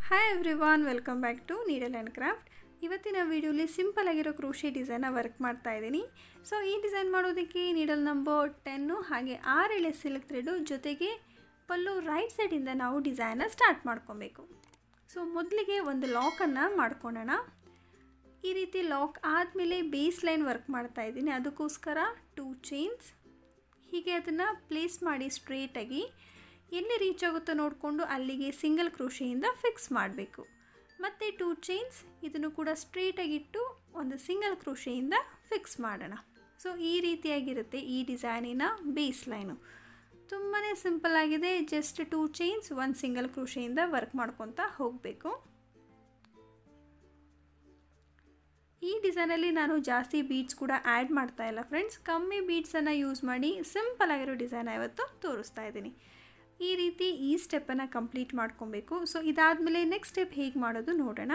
Hi everyone, welcome back to needle and craft. ಇವತ್ತಿನ ವೀಡಿಯೋಲಿ simple ಆಗಿರೋ ಕ್ರೋಶಿ ಡಿಸೈನ್ನ ವರ್ಕ್ ಮಾಡ್ತಾ ಇದ್ದೀನಿ. ಸೊ ಈ ಡಿಸೈನ್ ಮಾಡೋದಕ್ಕೆ ನೀಡಲ್ ನಂಬರ್ 10 ಹಾಗೆ 6 ಎಳೆ ಸಿಲ್ಕ್ ಥ್ರೆಡು ಜೊತೆಗೆ ಪಲ್ಲು ರೈಟ್ ಸೈಡಿಂದ ನಾವು ಡಿಸೈನ್ನ ಸ್ಟಾರ್ಟ್ ಮಾಡ್ಕೊಬೇಕು. ಸೊ ಮೊದಲಿಗೆ ಒಂದು ಲಾಕನ್ನು ಮಾಡ್ಕೊಳ್ಳೋಣ. ಈ ರೀತಿ ಲಾಕ್ ಆದಮೇಲೆ ಬೇಸ್ ಲೈನ್ ವರ್ಕ್ ಮಾಡ್ತಾ ಇದ್ದೀನಿ. ಅದಕ್ಕೋಸ್ಕರ 2 ಚೈನ್ಸ್ ಹೀಗೆ ಅದನ್ನು ಪ್ಲೇಸ್ ಮಾಡಿ ಸ್ಟ್ರೇಟಾಗಿ ಎಲ್ಲಿ ರೀಚ್ ಆಗುತ್ತೋ ನೋಡಿಕೊಂಡು ಅಲ್ಲಿಗೆ ಸಿಂಗಲ್ ಕ್ರೋಶೆಯಿಂದ ಫಿಕ್ಸ್ ಮಾಡಬೇಕು. ಮತ್ತು 2 ಚೈನ್ಸ್ ಇದನ್ನು ಕೂಡ ಸ್ಟ್ರೇಟಾಗಿಟ್ಟು ಒಂದು ಸಿಂಗಲ್ ಕ್ರೋಶೆಯಿಂದ ಫಿಕ್ಸ್ ಮಾಡೋಣ. ಸೊ ಈ ರೀತಿಯಾಗಿರುತ್ತೆ ಈ ಡಿಸೈನಿನ ಬೇಸ್ ಲೈನು. ತುಂಬಾ ಸಿಂಪಲ್ ಆಗಿದೆ. ಜಸ್ಟ್ 2 ಚೈನ್ಸ್ ಒಂದು ಸಿಂಗಲ್ ಕ್ರೋಶೆಯಿಂದ ವರ್ಕ್ ಮಾಡ್ಕೊತಾ ಹೋಗಬೇಕು. ಈ ಡಿಸೈನಲ್ಲಿ ನಾನು ಜಾಸ್ತಿ ಬೀಡ್ಸ್ ಕೂಡ ಆ್ಯಡ್ ಮಾಡ್ತಾ ಇಲ್ಲ ಫ್ರೆಂಡ್ಸ್. ಕಮ್ಮಿ ಬೀಡ್ಸನ್ನು ಯೂಸ್ ಮಾಡಿ ಸಿಂಪಲ್ ಆಗಿರೋ ಡಿಸೈನ್ ಇವತ್ತು ತೋರಿಸ್ತಾ ಇದ್ದೀನಿ. ಈ ರೀತಿ ಈ ಸ್ಟೆಪ್ಪನ್ನು ಕಂಪ್ಲೀಟ್ ಮಾಡ್ಕೊಬೇಕು. ಸೊ ಇದಾದಮೇಲೆ ನೆಕ್ಸ್ಟ್ ಸ್ಟೆಪ್ ಹೇಗೆ ಮಾಡೋದು ನೋಡೋಣ.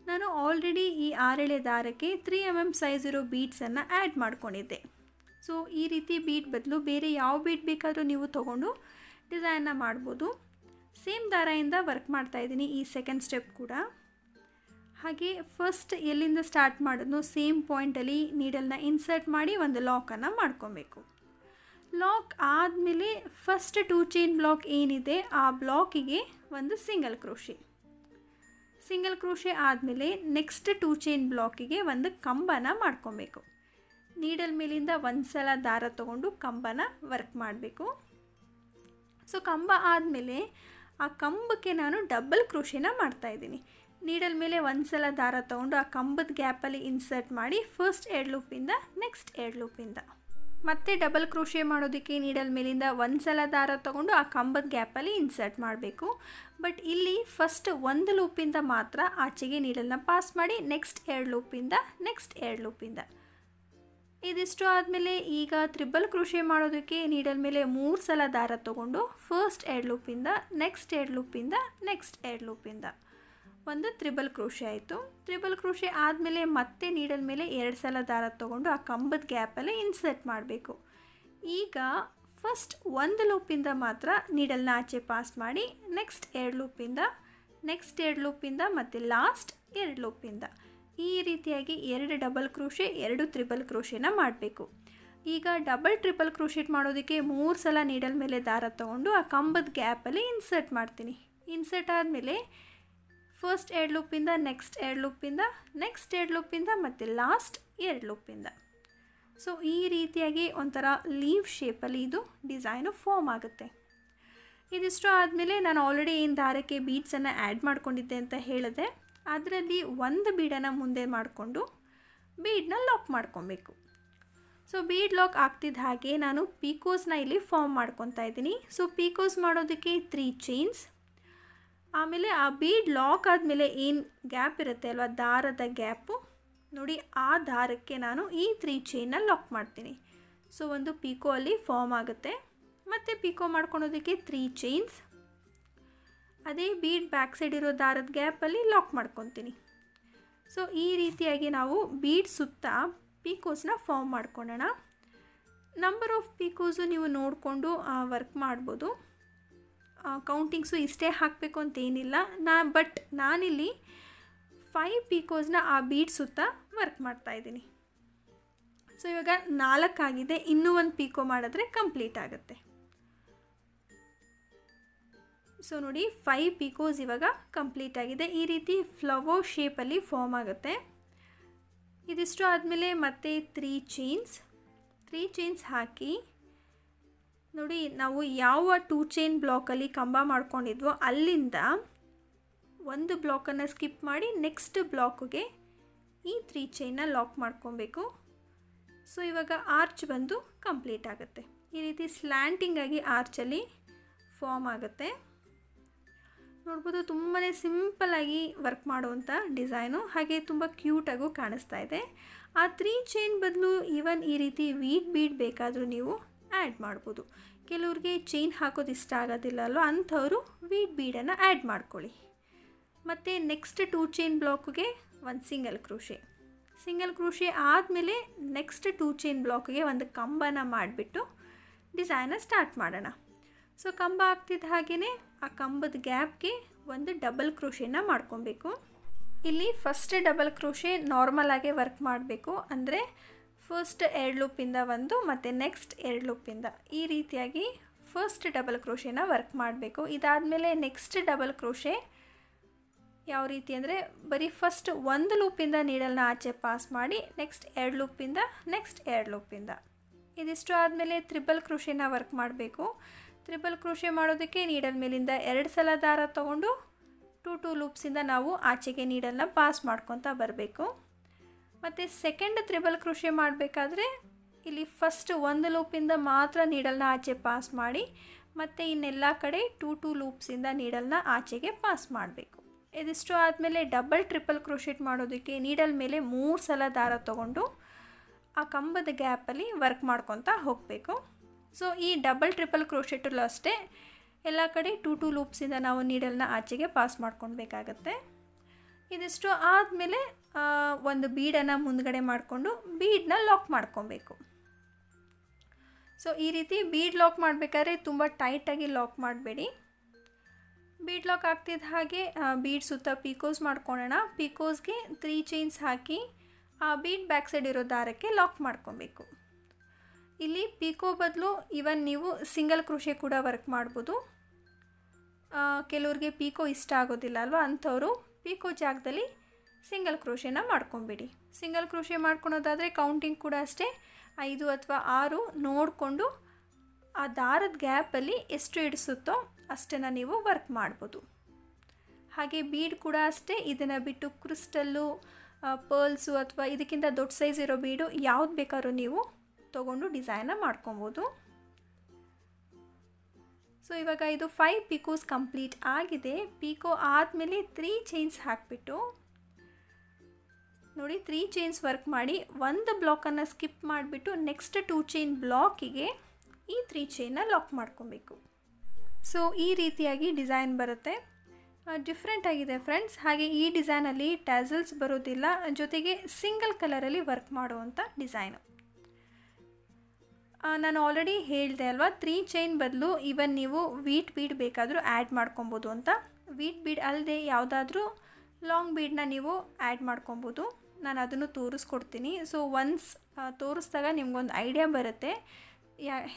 ನಾನು ಆಲ್ರೆಡಿ ಈ 6 ಎಳೆ ದಾರಕ್ಕೆ 3 mm ಸೈಜ್ ಇರೋ ಬೀಡ್ಸನ್ನು ಆ್ಯಡ್ ಮಾಡ್ಕೊಂಡಿದ್ದೆ. ಸೊ ಈ ರೀತಿ ಬೀಡ್ ಬದಲು ಬೇರೆ ಯಾವ ಬೀಡ್ ಬೇಕಾದರೂ ನೀವು ತೊಗೊಂಡು ಡಿಸೈನ್ನ ಮಾಡ್ಬೋದು. ಸೇಮ್ ದಾರದಿಂದ ವರ್ಕ್ ಮಾಡ್ತಾಯಿದ್ದೀನಿ ಈ ಸೆಕೆಂಡ್ ಸ್ಟೆಪ್ ಕೂಡ. ಹಾಗೆ ಫಸ್ಟ್ ಎಲ್ಲಿಂದ ಸ್ಟಾರ್ಟ್ ಮಾಡೋದು ಸೇಮ್ ಪಾಯಿಂಟಲ್ಲಿ ನೀಡಲ್ನ ಇನ್ಸರ್ಟ್ ಮಾಡಿ ಒಂದು ಲಾಕನ್ನು ಮಾಡ್ಕೊಬೇಕು. ಲಾಕ್ ಆದಮೇಲೆ ಫಸ್ಟ್ 2 ಚೈನ್ ಬ್ಲಾಕ್ ಏನಿದೆ ಆ ಬ್ಲಾಕಿಗೆ ಒಂದು ಸಿಂಗಲ್ ಕ್ರೋಶೆ ಆದಮೇಲೆ ನೆಕ್ಸ್ಟ್ 2 ಚೈನ್ ಬ್ಲಾಕಿಗೆ ಒಂದು ಕಂಬನ ಮಾಡ್ಕೊಬೇಕು. ನೀಡಲ್ ಮೇಲಿಂದ ಒಂದು ಸಲ ದಾರ ತೊಗೊಂಡು ಕಂಬನ ವರ್ಕ್ ಮಾಡಬೇಕು. ಸೊ ಕಂಬ ಆದಮೇಲೆ ಆ ಕಂಬಕ್ಕೆ ನಾನು ಡಬಲ್ ಕ್ರೋಶೆನ ಮಾಡ್ತಾಯಿದ್ದೀನಿ. ನೀಡಲ್ ಮೇಲೆ ಒಂದು ಸಲ ದಾರ ತೊಗೊಂಡು ಆ ಕಂಬದ ಗ್ಯಾಪಲ್ಲಿ ಇನ್ಸರ್ಟ್ ಮಾಡಿ ಫಸ್ಟ್ 2 ಲೂಪಿಂದ ನೆಕ್ಸ್ಟ್ 2 ಲೂಪಿಂದ ಮತ್ತೆ ಡಬಲ್ ಕ್ರೋಶೆ ಮಾಡೋದಕ್ಕೆ ನೀಡಲ್ ಮೇಲಿಂದ ಒಂದು ಸಲ ದಾರ ತೊಗೊಂಡು ಆ ಕಂಬದ ಗ್ಯಾಪಲ್ಲಿ ಇನ್ಸರ್ಟ್ ಮಾಡಬೇಕು. ಬಟ್ ಇಲ್ಲಿ ಫಸ್ಟ್ 1 ಲೂಪಿಂದ ಮಾತ್ರ ಆಚೆಗೆ ನೀಡಲ್ನ ಪಾಸ್ ಮಾಡಿ ನೆಕ್ಸ್ಟ್ 2 ಲೂಪಿಂದ ಇದಿಷ್ಟು ಆದಮೇಲೆ ಈಗ ತ್ರಿಬಲ್ ಕ್ರೋಶೆ ಮಾಡೋದಕ್ಕೆ ನೀಡಲ್ ಮೇಲೆ 3 ಸಲ ದಾರ ತೊಗೊಂಡು ಫಸ್ಟ್ 2 ಲೂಪಿಂದ ನೆಕ್ಸ್ಟ್ 2 ಲೂಪಿಂದ ಒಂದು ತ್ರಿಬಲ್ ಕ್ರೋಶೆ ಆಯಿತು. ತ್ರಿಬಲ್ ಕ್ರೋಶೆ ಆದಮೇಲೆ ಮತ್ತೆ ನೀಡಲ್ ಮೇಲೆ 2 ಸಲ ದಾರ ತೊಗೊಂಡು ಆ ಕಂಬದ ಗ್ಯಾಪಲ್ಲಿ ಇನ್ಸರ್ಟ್ ಮಾಡಬೇಕು. ಈಗ ಫಸ್ಟ್ 1 ಲೂಪಿಂದ ಮಾತ್ರ ನೀಡಲ್ನ ಆಚೆ ಪಾಸ್ ಮಾಡಿ ನೆಕ್ಸ್ಟ್ 2 ಲೂಪಿಂದ ಮತ್ತು ಲಾಸ್ಟ್ 2 ಲೂಪಿಂದ ಈ ರೀತಿಯಾಗಿ 2 ಡಬಲ್ ಕ್ರೋಶೆ 2 ತ್ರಿಬಲ್ ಕ್ರೋಶೆನ ಮಾಡಬೇಕು. ಈಗ ಡಬಲ್ ಟ್ರಿಬಲ್ ಕ್ರೋಶೆಟ್ ಮಾಡೋದಕ್ಕೆ 3 ಸಲ ನೀಡಲ್ ಮೇಲೆ ದಾರ ತೊಗೊಂಡು ಆ ಕಂಬದ ಗ್ಯಾಪಲ್ಲಿ ಇನ್ಸರ್ಟ್ ಮಾಡ್ತೀನಿ. ಇನ್ಸರ್ಟ್ ಆದಮೇಲೆ ಫಸ್ಟ್ 2 ಲೂಪಿಂದ ನೆಕ್ಸ್ಟ್ 2 ಲೂಪಿಂದ ಮತ್ತು ಲಾಸ್ಟ್ 2 ಲೂಪಿಂದ. ಸೊ ಈ ರೀತಿಯಾಗಿ ಒಂಥರ ಲೀವ್ ಶೇಪಲ್ಲಿ ಇದು ಡಿಸೈನು ಫಾರ್ಮ್ ಆಗುತ್ತೆ. ಇದಿಷ್ಟು ಆದಮೇಲೆ ನಾನು ಆಲ್ರೆಡಿ ಏನು ದಾರಕ್ಕೆ ಬೀಡ್ಸನ್ನು ಆ್ಯಡ್ ಮಾಡ್ಕೊಂಡಿದ್ದೆ ಅಂತ ಹೇಳಿದೆ. ಅದರಲ್ಲಿ ಒಂದು ಬೀಡನ್ನು ಮುಂದೆ ಮಾಡಿಕೊಂಡು ಬೀಡನ್ನ ಲಾಕ್ ಮಾಡ್ಕೊಬೇಕು. ಸೊ ಬೀಡ್ ಲಾಕ್ ಆಗ್ತಿದ್ದ ಹಾಗೆ ನಾನು ಪೀಕೋಸ್ನ ಇಲ್ಲಿ ಫಾರ್ಮ್ ಮಾಡ್ಕೊತಾ ಇದ್ದೀನಿ. ಸೊ ಪೀಕೋಸ್ ಮಾಡೋದಕ್ಕೆ 3 ಚೈನ್ಸ್, ಆಮೇಲೆ ಆ ಬೀಡ್ ಲಾಕ್ ಆದಮೇಲೆ ಏನು ಗ್ಯಾಪ್ ಇರುತ್ತೆ ಅಲ್ವಾ ದಾರದ ಗ್ಯಾಪು ನೋಡಿ, ಆ ದಾರಕ್ಕೆ ನಾನು ಈ 3 ಚೈನ್ನ ಲಾಕ್ ಮಾಡ್ತೀನಿ. ಸೊ ಒಂದು ಪೀಕೋ ಅಲ್ಲಿ ಫಾರ್ಮ್ ಆಗುತ್ತೆ. ಮತ್ತು ಪೀಕೋ ಮಾಡ್ಕೊಳೋದಕ್ಕೆ 3 ಚೈನ್ಸ್, ಅದೇ ಬೀಡ್ ಬ್ಯಾಕ್ ಸೈಡ್ ಇರೋ ದಾರದ ಗ್ಯಾಪಲ್ಲಿ ಲಾಕ್ ಮಾಡ್ಕೊತೀನಿ. ಸೊ ಈ ರೀತಿಯಾಗಿ ನಾವು ಬೀಡ್ ಸುತ್ತ ಪೀಕೋಸ್ನ ಫಾರ್ಮ್ ಮಾಡ್ಕೊಳ್ಳೋಣ. ನಂಬರ್ ಆಫ್ ಪೀಕೋಸು ನೀವು ನೋಡಿಕೊಂಡು ವರ್ಕ್ ಮಾಡ್ಬೋದು. ಕೌಂಟಿಂಗ್ಸು ಇಷ್ಟೇ ಹಾಕಬೇಕು ಅಂತೇನಿಲ್ಲ. ಬಟ್ ನಾನಿಲ್ಲಿ 5 ಪೀಕೋಸ್ನ ಆ ಬೀಡ್ ಸುತ್ತ ವರ್ಕ್ ಮಾಡ್ತಾಯಿದ್ದೀನಿ. ಸೊ ಇವಾಗ 4 ಆಗಿದೆ. ಇನ್ನೂ ಒಂದು ಪೀಕೋ ಮಾಡಿದ್ರೆ ಕಂಪ್ಲೀಟ್ ಆಗುತ್ತೆ. ಸೊ ನೋಡಿ 5 ಪೀಕೋಸ್ ಇವಾಗ ಕಂಪ್ಲೀಟ್ ಆಗಿದೆ. ಈ ರೀತಿ ಫ್ಲವರ್ ಶೇಪಲ್ಲಿ ಫಾರ್ಮ್ ಆಗುತ್ತೆ. ಇದಿಷ್ಟು ಆದಮೇಲೆ ಮತ್ತೆ 3 ಚೈನ್ಸ್ ಹಾಕಿ ನೋಡಿ, ನಾವು ಯಾವ 2 ಚೈನ್ ಬ್ಲಾಕಲ್ಲಿ ಕಂಬ ಮಾಡ್ಕೊಂಡಿದ್ವೋ ಅಲ್ಲಿಂದ ಒಂದು ಬ್ಲಾಕನ್ನು ಸ್ಕಿಪ್ ಮಾಡಿ ನೆಕ್ಸ್ಟ್ ಬ್ಲಾಕ್ಗೆ ಈ 3 ಚೈನ್ನ ಲಾಕ್ ಮಾಡ್ಕೊಬೇಕು. ಸೊ ಇವಾಗ ಆರ್ಚ್ ಬಂದು ಕಂಪ್ಲೀಟ್ ಆಗುತ್ತೆ. ಈ ರೀತಿ ಸ್ಲ್ಯಾಂಟಿಂಗ್ ಆಗಿ ಆರ್ಚಲ್ಲಿ ಫಾರ್ಮ್ ಆಗುತ್ತೆ. ನೋಡ್ಬೋದು ತುಂಬಾ ಸಿಂಪಲ್ಲಾಗಿ ವರ್ಕ್ ಮಾಡುವಂಥ ಡಿಸೈನು, ಹಾಗೆ ತುಂಬ ಕ್ಯೂಟಾಗೂ ಕಾಣಿಸ್ತಾ ಇದೆ. ಆ 3 ಚೈನ್ ಬದಲು ಈವನ್ ಈ ರೀತಿ ವೀಟ್ ಬೀಡ್ ಬೇಕಾದರೂ ನೀವು ಆ್ಯಡ್ ಮಾಡ್ಬೋದು. ಕೆಲವ್ರಿಗೆ ಚೈನ್ ಹಾಕೋದು ಇಷ್ಟ ಆಗೋದಿಲ್ಲ ಅಲ್ವ, ಅಂಥವರು ವೀಟ್ ಬೀಡನ್ನು ಆ್ಯಡ್ ಮಾಡ್ಕೊಳ್ಳಿ. ಮತ್ತು ನೆಕ್ಸ್ಟ್ 2 ಚೈನ್ ಬ್ಲಾಕ್ಗೆ ಒಂದು ಸಿಂಗಲ್ ಕ್ರೋಶೆ ಆದಮೇಲೆ ನೆಕ್ಸ್ಟ್ 2 ಚೈನ್ ಬ್ಲಾಕ್ಗೆ ಒಂದು ಕಂಬನ ಮಾಡಿಬಿಟ್ಟು ಡಿಸೈನ ಸ್ಟಾರ್ಟ್ ಮಾಡೋಣ. ಸೊ ಕಂಬ ಆಗ್ತಿದ್ದ ಹಾಗೆಯೇ ಆ ಕಂಬದ ಗ್ಯಾಪ್ಗೆ ಒಂದು ಡಬಲ್ ಕ್ರೋಶೆನ ಮಾಡ್ಕೊಬೇಕು. ಇಲ್ಲಿ ಫಸ್ಟ್ ಡಬಲ್ ಕ್ರೋಶೆ ನಾರ್ಮಲ್ ಆಗಿ ವರ್ಕ್ ಮಾಡಬೇಕು. ಅಂದರೆ ಫಸ್ಟ್ 2 ಲೂಪಿಂದ ಒಂದು ಮತ್ತು ನೆಕ್ಸ್ಟ್ 2 ಲೂಪಿಂದ ಈ ರೀತಿಯಾಗಿ ಫಸ್ಟ್ ಡಬಲ್ ಕ್ರೋಶೆನ ವರ್ಕ್ ಮಾಡಬೇಕು. ಇದಾದಮೇಲೆ ನೆಕ್ಸ್ಟ್ ಡಬಲ್ ಕ್ರೋಶೆ ಯಾವ ರೀತಿ ಅಂದರೆ ಬರೀ ಫಸ್ಟ್ 1 ಲೂಪಿಂದ ನೀಡಲ್ನ ಆಚೆ ಪಾಸ್ ಮಾಡಿ ನೆಕ್ಸ್ಟ್ 2 ಲೂಪಿಂದ ನೆಕ್ಸ್ಟ್ 2 ಲೂಪಿಂದ ಇದಿಷ್ಟು ಆದಮೇಲೆ ತ್ರಿಬಲ್ ಕ್ರೋಶೆನ ವರ್ಕ್ ಮಾಡಬೇಕು. ತ್ರಿಬಲ್ ಕ್ರೋಶೆ ಮಾಡೋದಕ್ಕೆ ನೀಡಲ್ ಮೇಲಿಂದ 2 ಸಲ ದಾರ ತೊಗೊಂಡು 2 ಲೂಪ್ಸಿಂದ ನಾವು ಆಚೆಗೆ ನೀಡಲ್ನ ಪಾಸ್ ಮಾಡ್ಕೊತಾ ಬರಬೇಕು. ಮತ್ತು ಸೆಕೆಂಡ್ ತ್ರಿಬಲ್ ಕ್ರೋಶೆ ಮಾಡಬೇಕಾದ್ರೆ ಇಲ್ಲಿ ಫಸ್ಟ್ 1 ಲೂಪಿಂದ ಮಾತ್ರ ನೀಡಲ್ನ ಆಚೆ ಪಾಸ್ ಮಾಡಿ ಮತ್ತು ಇನ್ನೆಲ್ಲ ಕಡೆ 2 ಲೂಪ್ಸಿಂದ ನೀಡಲ್ನ ಆಚೆಗೆ ಪಾಸ್ ಮಾಡಬೇಕು. ಇದಿಷ್ಟು ಆದಮೇಲೆ ಡಬಲ್ ಟ್ರಿಪಲ್ ಕ್ರೋಶೆಟ್ ಮಾಡೋದಕ್ಕೆ ನೀಡಲ್ ಮೇಲೆ 3 ಸಲ ದಾರ ತೊಗೊಂಡು ಆ ಕಂಬದ ಗ್ಯಾಪಲ್ಲಿ ವರ್ಕ್ ಮಾಡ್ಕೊತಾ ಹೋಗಬೇಕು. ಸೊ ಈ ಡಬಲ್ ಟ್ರಿಪಲ್ ಕ್ರೋಶೆಟಲ್ಲೂ ಅಷ್ಟೇ ಎಲ್ಲ ಕಡೆ 2 ಲೂಪ್ಸಿಂದ ನಾವು ನೀಡಲ್ನ ಆಚೆಗೆ ಪಾಸ್ ಮಾಡ್ಕೊಳ್ಬೇಕಾಗತ್ತೆ. ಇದಿಷ್ಟು ಆದಮೇಲೆ ಒಂದು ಬೀಡನ್ನು ಮುಂದ್ಗಡೆ ಮಾಡಿಕೊಂಡು ಬೀಡನ್ನ ಲಾಕ್ ಮಾಡ್ಕೊಬೇಕು. ಸೊ ಈ ರೀತಿ ಬೀಡ್ ಲಾಕ್ ಮಾಡಬೇಕಾದ್ರೆ ತುಂಬ ಟೈಟಾಗಿ ಲಾಕ್ ಮಾಡಬೇಡಿ. ಬೀಡ್ ಲಾಕ್ ಆಗ್ತಿದ್ದ ಹಾಗೆ ಬೀಡ್ ಸುತ್ತ ಪಿಕೋಸ್ ಮಾಡ್ಕೊಳ್ಳೋಣ. ಪಿಕೋಸ್ಗೆ 3 ಚೈನ್ಸ್ ಹಾಕಿ ಆ ಬೀಡ್ ಬ್ಯಾಕ್ ಸೈಡ್ ಇರೋ ದಾರಕ್ಕೆ ಲಾಕ್ ಮಾಡ್ಕೊಬೇಕು. ಇಲ್ಲಿ ಪಿಕೋ ಬದಲು ಇವನ್ ನೀವು ಸಿಂಗಲ್ ಕ್ರೋಶೆ ಕೂಡ ವರ್ಕ್ ಮಾಡ್ಬೋದು. ಕೆಲವ್ರಿಗೆ ಪಿಕೋ ಇಷ್ಟ ಆಗೋದಿಲ್ಲ ಅಲ್ವಾ, ಅಂಥವರು ಪಿಕೋ ಜಾಗದಲ್ಲಿ ಸಿಂಗಲ್ ಕ್ರೋಶೆನ ಮಾಡ್ಕೊಂಬಿಡಿ. ಸಿಂಗಲ್ ಕ್ರೋಶೆ ಮಾಡ್ಕೊಳೋದಾದರೆ ಕೌಂಟಿಂಗ್ ಕೂಡ ಅಷ್ಟೇ 5 ಅಥವಾ 6 ನೋಡಿಕೊಂಡು ಆ ದಾರದ ಗ್ಯಾಪಲ್ಲಿ ಎಷ್ಟು ಇಡಿಸುತ್ತೋ ಅಷ್ಟನ್ನು ನೀವು ವರ್ಕ್ ಮಾಡ್ಬೋದು. ಹಾಗೆ ಬೀಡ್ ಕೂಡ ಅಷ್ಟೇ, ಇದನ್ನು ಬಿಟ್ಟು ಕ್ರಿಸ್ಟಲ್ಲು, ಪರ್ಲ್ಸು ಅಥವಾ ಇದಕ್ಕಿಂತ ದೊಡ್ಡ ಸೈಜ್ ಇರೋ ಬೀಡು ಯಾವ್ದು ಬೇಕಾದ್ರೂ ನೀವು ತೊಗೊಂಡು ಡಿಸೈನ್ನ ಮಾಡ್ಕೊಬೋದು. ಸೊ ಇವಾಗ ಇದು 5 ಪಿಕೋಸ್ ಕಂಪ್ಲೀಟ್ ಆಗಿದೆ. ಪಿಕೋ ಆದಮೇಲೆ 3 ಚೈನ್ಸ್ ಹಾಕಿಬಿಟ್ಟು ನೋಡಿ 3 ಚೈನ್ಸ್ ವರ್ಕ್ ಮಾಡಿ ಒಂದು ಬ್ಲಾಕನ್ನು ಸ್ಕಿಪ್ ಮಾಡಿಬಿಟ್ಟು ನೆಕ್ಸ್ಟ್ 2 ಚೈನ್ ಬ್ಲಾಕಿಗೆ ಈ 3 ಚೈನ್ನ ಲಾಕ್ ಮಾಡ್ಕೊಬೇಕು. ಸೊ ಈ ರೀತಿಯಾಗಿ ಡಿಸೈನ್ ಬರುತ್ತೆ. ಡಿಫ್ರೆಂಟ್ ಆಗಿದೆ ಫ್ರೆಂಡ್ಸ್. ಹಾಗೆ ಈ ಡಿಸೈನಲ್ಲಿ ಟ್ಯಾಸಲ್ಸ್ ಬರೋದಿಲ್ಲ, ಜೊತೆಗೆ ಸಿಂಗಲ್ ಕಲರಲ್ಲಿ ವರ್ಕ್ ಮಾಡುವಂಥ ಡಿಸೈನು. ನಾನು ಆಲ್ರೆಡಿ ಹೇಳಿದೆ ಅಲ್ವಾ, 3 ಚೈನ್ ಬದಲು ಇವನ್ ನೀವು ವೀಟ್ ಬೀಡ್ ಬೇಕಾದರೂ ಆ್ಯಡ್ ಮಾಡ್ಕೊಬೋದು ಅಂತ. ವೀಟ್ ಬೀಡ್ ಅಲ್ಲದೆ ಯಾವುದಾದ್ರೂ ಲಾಂಗ್ ಬೀಡನ್ನ ನೀವು ಆ್ಯಡ್ ಮಾಡ್ಕೊಬೋದು. ನಾನು ಅದನ್ನು ತೋರಿಸ್ಕೊಡ್ತೀನಿ. ಸೊ ಒನ್ಸ್ ತೋರಿಸಿದಾಗ ನಿಮ್ಗೊಂದು ಐಡಿಯಾ ಬರುತ್ತೆ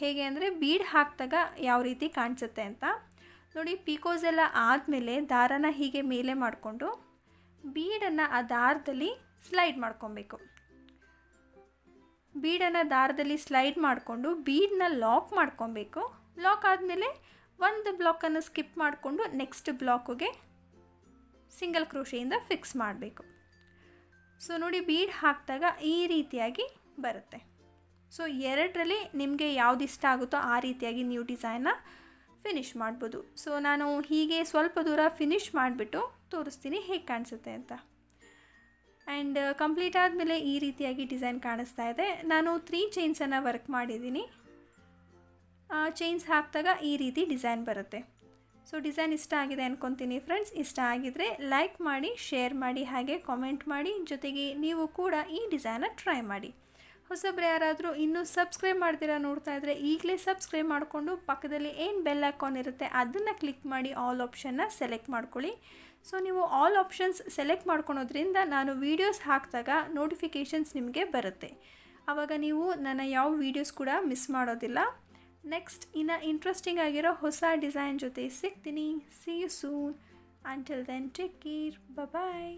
ಹೇಗೆ ಅಂದರೆ ಬೀಡ್ ಹಾಕಿದಾಗ ಯಾವ ರೀತಿ ಕಾಣಿಸುತ್ತೆ ಅಂತ. ನೋಡಿ ಪಿಕೋಸ್ ಎಲ್ಲ ಆದಮೇಲೆ ದಾರನ ಹೀಗೆ ಮೇಲೆ ಮಾಡಿಕೊಂಡು ಬೀಡನ್ನು ಆ ದಾರದಲ್ಲಿ ಸ್ಲೈಡ್ ಮಾಡ್ಕೊಬೇಕು. ಬೀಡನ್ನು ದಾರದಲ್ಲಿ ಸ್ಲೈಡ್ ಮಾಡಿಕೊಂಡು ಬೀಡನ್ನ ಲಾಕ್ ಮಾಡ್ಕೊಬೇಕು. ಲಾಕ್ ಆದಮೇಲೆ ಒಂದು ಬ್ಲಾಕನ್ನು ಸ್ಕಿಪ್ ಮಾಡಿಕೊಂಡು ನೆಕ್ಸ್ಟ್ ಬ್ಲಾಕಿಗೆ ಸಿಂಗಲ್ ಕ್ರೋಶೆಯಿಂದ ಫಿಕ್ಸ್ ಮಾಡಬೇಕು. ಸೊ ನೋಡಿ ಬೀಡ್ ಹಾಕಿದಾಗ ಈ ರೀತಿಯಾಗಿ ಬರುತ್ತೆ. ಸೊ 2ರಲ್ಲಿ ನಿಮಗೆ ಯಾವ್ದು ಇಷ್ಟ ಆಗುತ್ತೋ ಆ ರೀತಿಯಾಗಿ ನೀವು ಡಿಸೈನ್ನ ಫಿನಿಷ್ ಮಾಡ್ಬೋದು. ಸೊ ನಾನು ಹೀಗೆ ಸ್ವಲ್ಪ ದೂರ ಫಿನಿಷ್ ಮಾಡಿಬಿಟ್ಟು ತೋರಿಸ್ತೀನಿ ಹೇಗೆ ಕಾಣಿಸುತ್ತೆ ಅಂತ. ಆ್ಯಂಡ್ ಕಂಪ್ಲೀಟ್ ಆದಮೇಲೆ ಈ ರೀತಿಯಾಗಿ ಡಿಸೈನ್ ಕಾಣಿಸ್ತಾ ಇದೆ. ನಾನು 3 ಚೈನ್ಸನ್ನು ವರ್ಕ್ ಮಾಡಿದ್ದೀನಿ. ಚೈನ್ಸ್ ಹಾಕಿದಾಗ ಈ ರೀತಿ ಡಿಸೈನ್ ಬರುತ್ತೆ. ಸೊ ಡಿಸೈನ್ ಇಷ್ಟ ಆಗಿದೆ ಅಂದ್ಕೊತೀನಿ ಫ್ರೆಂಡ್ಸ್. ಇಷ್ಟ ಆಗಿದರೆ ಲೈಕ್ ಮಾಡಿ, ಶೇರ್ ಮಾಡಿ, ಹಾಗೆ ಕಾಮೆಂಟ್ ಮಾಡಿ. ಜೊತೆಗೆ ನೀವು ಕೂಡ ಈ ಡಿಸೈನ್ನ ಟ್ರೈ ಮಾಡಿ. ಹೊಸಬ್ರು ಯಾರಾದರೂ ಇನ್ನೂ ಸಬ್ಸ್ಕ್ರೈಬ್ ಮಾಡ್ತೀರಾ ನೋಡ್ತಾ ಇದ್ದರೆ ಈಗಲೇ ಸಬ್ಸ್ಕ್ರೈಬ್ ಮಾಡಿಕೊಂಡು ಪಕ್ಕದಲ್ಲಿ ಏನು ಬೆಲ್ ಐಕಾನ್ ಇರುತ್ತೆ ಅದನ್ನು ಕ್ಲಿಕ್ ಮಾಡಿ ಆಲ್ ಆಪ್ಷನ್ನ ಸೆಲೆಕ್ಟ್ ಮಾಡ್ಕೊಳ್ಳಿ. ಸೊ ನೀವು ಆಲ್ ಆಪ್ಷನ್ಸ್ ಸೆಲೆಕ್ಟ್ ಮಾಡ್ಕೊಳೋದ್ರಿಂದ ನಾನು ವೀಡಿಯೋಸ್ ಹಾಕಿದಾಗ ನೋಟಿಫಿಕೇಷನ್ಸ್ ನಿಮಗೆ ಬರುತ್ತೆ. ಆವಾಗ ನೀವು ನನ್ನ ಯಾವ ವೀಡಿಯೋಸ್ ಕೂಡ ಮಿಸ್ ಮಾಡೋದಿಲ್ಲ. ನೆಕ್ಸ್ಟ್ ಇನ್ನು ಇಂಟ್ರೆಸ್ಟಿಂಗ್ ಆಗಿರೋ ಹೊಸ ಡಿಸೈನ್ ಜೊತೆ ಸಿಗ್ತೀನಿ. See you soon. Until then take care. Bye.